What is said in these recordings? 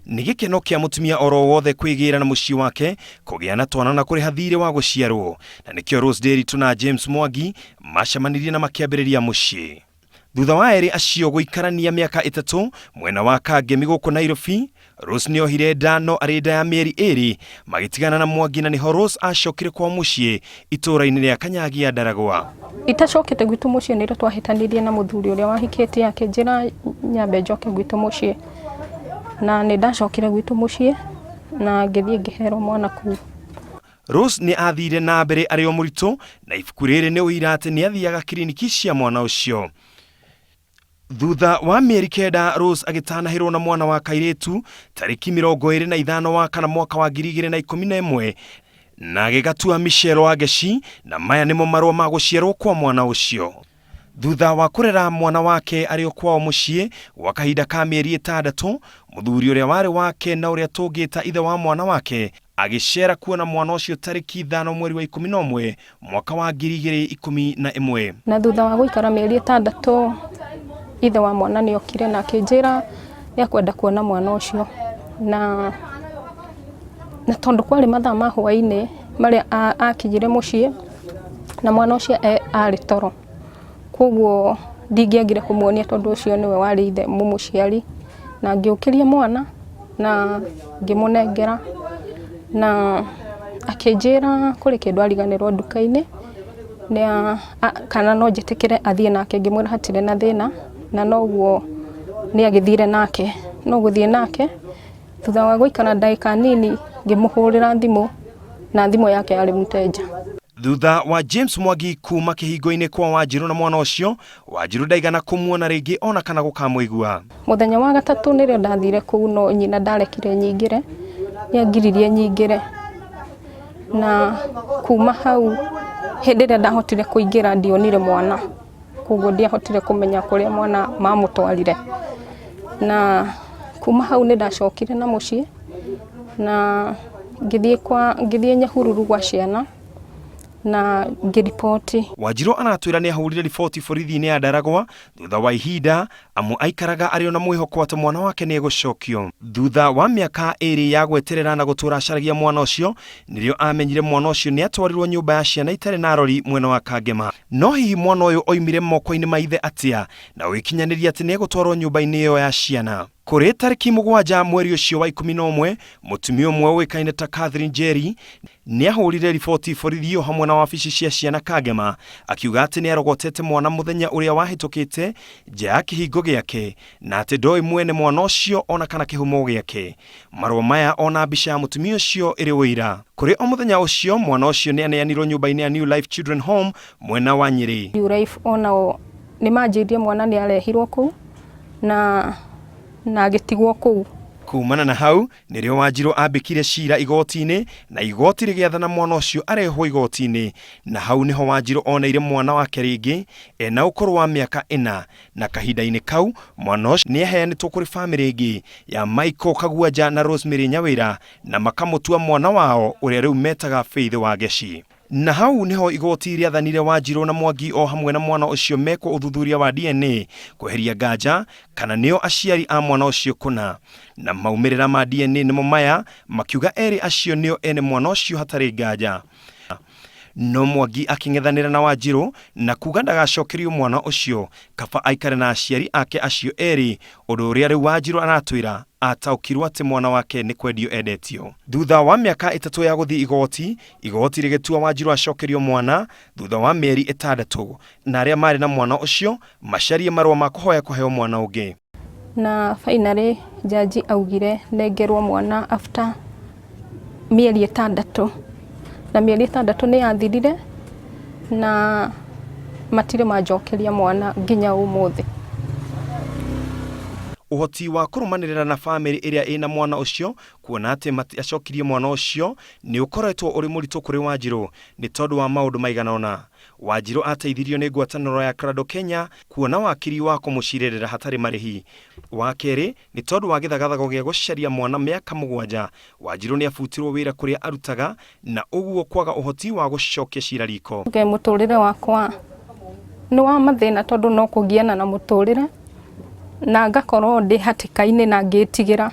Nĩ gĩkeno kĩa mũtumia oro wothe kwĩgĩra na mũciĩ wake kũgĩa na twana na kũrĩha thirĩ wa gũciarwo, na nĩkĩo Nderitu na James Mwangi macemanirie na makĩambĩrĩria mũciĩ. Thutha wa erĩ acio gũikarania mĩaka 3 mwena wa Kangemi gũkũ Nairobi, Rose nĩohire nda no arĩ nda ya mĩeri 2 magĩtigana na Mwangi, na nĩho Rose acokire kwa mũciĩ itũra-inĩ rĩa Kanyagia Ndaragwa. Itacokete gwitũ mũciĩ nĩrĩo twahĩtanirie na mũthuri ũrĩa wahikĩtie akĩnjĩra nyambe njoke gwitũ mũciĩ, na nĩndacokire gwitũ mũciĩ na ngĩthiĩ ngĩherwo mwana kuu. Rose nĩ athire na mbere arĩ o mũritũ, na ibuku rĩrĩ nĩ ũira atĩ nĩ athiaga kiriniki cia mwana ũcio. Thuutha wa mĩeri 9 Rose agĩtanahĩrwo na mwana wa kairitu tarĩki 25 wa kana mwaka wa 2011, na agĩgatua Michelle wa Geci, na maya nĩmo marũa ma gũciarwo kwa mwana ũcio. Thutha wa kũrera mwana wake arĩ o kwao mũciĩ gwa kahinda ka mĩeri 6, mũthuri ũrĩa warĩ wake na ũrĩa tũngĩta ithe wa mwana wake agĩcera kuona mwana ũcio tarĩki 5 mweri wa 11 mwaka wa 2011. Na thutha wa gũikara mĩeri 6, ithe wa mwana nĩ okire na akĩnjĩra nĩakwenda kuona mwana ũcio, na tondũ kwarĩ mathaa ma hwaĩ-inĩ marĩa akinyire mũciĩ na mwana ũcio arĩ toro, koguo ndingĩagire kũmuonia tondũ ũcio nĩwe warĩ ithe mũmũciari, na ngĩũkĩria mwana na ngĩmũnengera, na akĩnjĩra kũrĩ kĩndũ ariganĩrwo nduka-inĩ kana no njĩtĩkĩre athiĩ nake. Ngĩmwĩra hatirĩ na thĩna, na noguo nĩ agĩthire nake. No gũthiĩ nake, thutha wa gũikara ndagĩka nini ngĩmũhũrĩra thimũ na thimũ yake yarĩ mũteja. Thutha wa James Mwangi kuuma kĩhingo-inĩ kwa Wanjiru na mwana ũcio, Wanjiru ndaigana kũmuona rĩngĩ ona kana gũkamũigua. Mũthenya wa gatatũ nĩrĩo ndathire kũu, no nyina ndarekire nyingĩre, nĩangiririe nyingĩre, na kuuma hau hĩndĩ ĩrĩa ndahotire kũingĩra ndionire mwana, koguo ndiahotire kũmenya kũrĩa mwana mamũtwarire. Na kuuma hau nĩ ndacokire na mũciĩ na ngĩthiĩ Nyahururu gwa ciana na ngĩripoti. Wanjiru anatwĩra nĩ ahũrire riboti borithi-inĩ ya Ndaragwa thutha wa ihinda, amu aikaraga arĩ na mwĩhoko atĩ mwana wake nĩ egũcokio. Thutha wa mĩaka 2 ya gweterera na gũtũra acaragia mwana ũcio, nĩrĩo amenyire mwana ũcio nĩ atwarirwo nyumba ya ciana itarĩ na arori mwena wa Kangema. No hihi mwana ũyũ oimire moko-inĩ ma ithe atĩa, na wĩkinyanĩria atĩ nĩ egũtwarwo nyumba-inĩ ĩyo ya ciana. Kũrĩ tarĩki 7 mweri ũcio wa 11, mũtumia ũmwe ũĩkaine ta Catherine Njeri nĩ ahũrire riboti borithi hamwe na wabici cia ciana Kangema, akiuga atĩ nĩ arogotete mwana mũthenya ũrĩa wahĩtũkĩte nja ya kĩhingo gĩake, na atĩ ndoĩ mwene mwana ũcio ona kana kĩhumo gĩake. Marũa maya ona mbica ya mũtumia ũcio ĩrĩ ũira. Kũrĩ o mũthenya ũcio mwana ũcio nĩ aneanirwo nyũmba-inĩ ya New Life Children Home mwena wa Nyeri. New Life onao nĩ manjĩrie mwana nĩ arehirwo kũu na agĩtigwo kũu. Kumana na hau nĩrĩo Wanjiru ambĩkire cira igoti-inĩ, na igoti rĩgĩathana mwana ũcio arehwo igoti-inĩ, na hau nĩho Wanjiru oneire mwana wake rĩngĩ ena ũkũrũ wa mĩaka 4, na kahinda-inĩ kau mwana ũcio nĩ aheanĩtwo kũrĩ bamĩrĩ ĩngĩ ya Michael Kagwanja na Rosemary Nyawĩra, na makamũtua mwana wao ũrĩa rĩu metaga Faith wa Geci. Na hau niho igoti rĩathanire Wanjiru na Mwangi o hamwe na mwana ũcio mekwo ũthuthuria wa DNA kweheria nganja kana nĩo aciari a mwana ũcio kũna, na maumĩrĩra ma DNA nĩmo maya, makiuga erĩ acio nĩo ene mwana ũcio hatarĩ nganja. No Mwangi akĩng'ethanĩra na Wanjiru na kuga ndagacokerio mwana ũcio kaba aikare na aciari ake acio erĩ, ũndũ ũrĩa rĩu Wanjiru aratwĩra ataũkirwo atĩ mwana wake nĩ kwendio endetio. Thutha wa mĩaka 3 ya gũthiĩ igoti rĩgĩtua Wanjiru acokerio mwana thutha wa mĩeri 6, na arĩa marĩ na mwana ũcio macarie marũa ma kũhoya kũheo mwana ũngĩ. Na finally jaji augire nengerwo mwana after mĩeri 6, na mĩeri 6 nĩ yathirire na matirĩ manjokeria mwana nginya ũmũthĩ. Ũhoti wa kũrũmanĩrĩra na bamĩrĩ ĩrĩa ĩna mwana ũcio kuona atĩ matiacokirie mwana ũcio nĩ ũkoretwo ũrĩ mũritũ kũrĩ Wanjiru nĩ tondũ wa maũndũ maigana ũna. Wanjiru ateithirio nĩ ngwatanĩro ya Krado Kenya kuona wakiri wa kũmũcirĩrĩra hatarĩ marĩhi. Wa kerĩ nĩ tondũ wa gĩthagathago gĩa gũcaria mwana mĩaka 7, Wanjiru nĩ abutirwo wĩra kũrĩa arutaga, na ũguo kwaga ũhoti wa gũcokia cira riko. Mũtũrĩre wakwa nĩ wa mathĩna tondũ no kũgiana na mũtũrĩre na ngakorwo ndĩ hatĩka-inĩ na ngĩtigĩra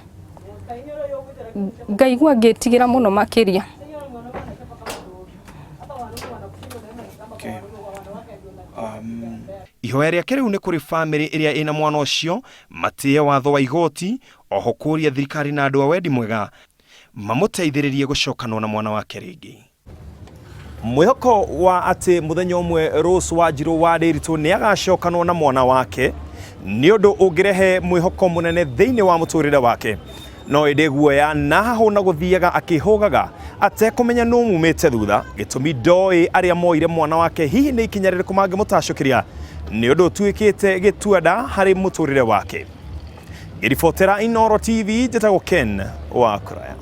ngaigua ngĩtigĩra mũno makĩria. Ihoya rĩake rĩu nĩ kũrĩ bamĩrĩ ĩrĩa ĩna mwana ũcio matĩe watho wa igoti, oho kũria thirikari na andũ a wendi mwega mamũteithĩrĩrie gũcokanwo na mwana wake rĩngĩ. Mwĩhoko wa atĩ mũthenya ũmwe Rose Wanjiru wa Nderitu nĩ agacokanwo na mwana wake nĩ ũndũ ũngĩrehe mwĩhoko mũnene thĩinĩ wa mũtũrĩre wake, no ĩndĩ guoya na hahũ na gũthiaga akĩhũgaga atekũmenya nũ mumĩte thutha, gĩtũmi ndoĩ arĩa moire mwana wake hihi nĩ ikinya rĩrĩkũ mangĩmũtacũkĩria nĩ ũndũ ũtuĩkĩte gĩtuanda harĩ mũtũrĩre wake. Ngĩribotera Inooro TV, njĩtagwo Ken wa Kuraya.